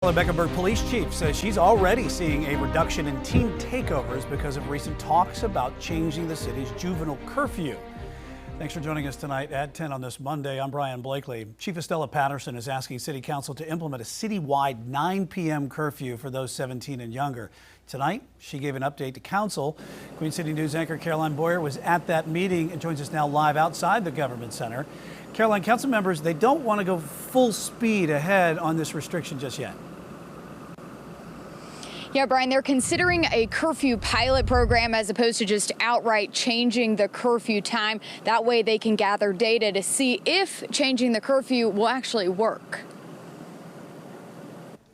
Charlotte-Mecklenburg Police Chief says she's already seeing a reduction in teen takeovers because of recent talks about changing the city's juvenile curfew. Thanks for joining us tonight at 10 on this Monday. I'm Brian Blakely. Chief Estella Patterson is asking City Council to implement a citywide 9 p.m. curfew for those 17 and younger. Tonight, she gave an update to Council. Queen City News anchor Caroline Boyer was at that meeting and joins us now live outside the Government Center. Caroline, Council members, they don't want to go full speed ahead on this restriction just yet. Yeah, Brian, they're considering a curfew pilot program as opposed to just outright changing the curfew time. That way they can gather data to see if changing the curfew will actually work.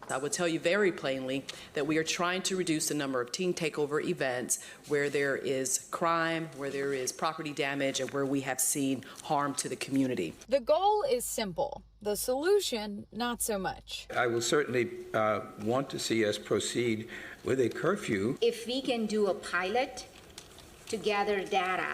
I would tell you very plainly that we are trying to reduce the number of teen takeover events where there is crime, where there is property damage, and where we have seen harm to the community. The goal is simple. The solution, not so much. I will certainly want to see us proceed with a curfew. If we can do a pilot to gather data,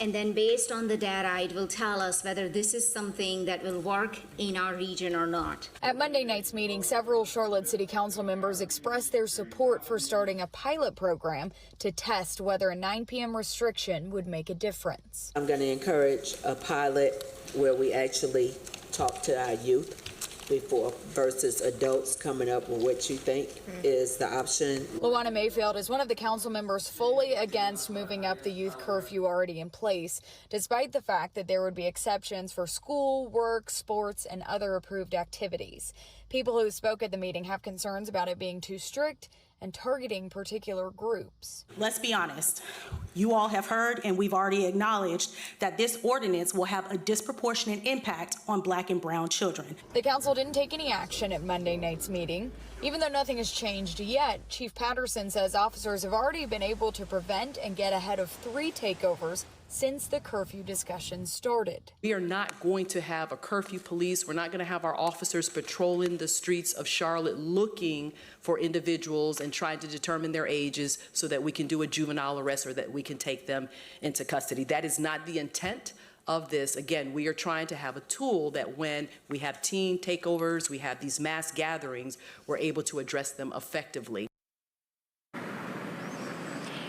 and then based on the data, it will tell us whether this is something that will work in our region or not. At Monday night's meeting, several Charlotte City Council members expressed their support for starting a pilot program to test whether a 9 p.m. restriction would make a difference. I'm going to encourage a pilot where we actually talk to our youth before versus adults coming up with what you think is the option. Luana Mayfield is one of the council members fully against moving up the youth curfew already in place, despite the fact that there would be exceptions for school, work, sports, and other approved activities. People who spoke at the meeting have concerns about it being too strict and targeting particular groups. Let's be honest. You all have heard, and we've already acknowledged, that this ordinance will have a disproportionate impact on Black and brown children. The council didn't take any action at Monday night's meeting. Even though nothing has changed yet, Chief Patterson says officers have already been able to prevent and get ahead of 3 takeovers since the curfew discussion started. We are not going to have a curfew police. We're not going to have our officers patrolling the streets of Charlotte looking for individuals and trying to determine their ages so that we can do a juvenile arrest or that we can take them into custody. That is not the intent of this. Again, we are trying to have a tool that when we have teen takeovers, we have these mass gatherings, we're able to address them effectively.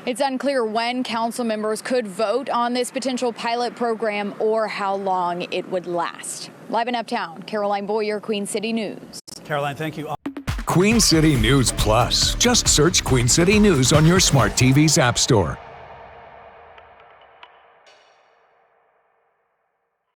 It's unclear when council members could vote on this potential pilot program or how long it would last. Live in Uptown, Caroline Boyer, Queen City News. Caroline, thank you. Queen City News Plus. Just search Queen City News on your smart TV's app store.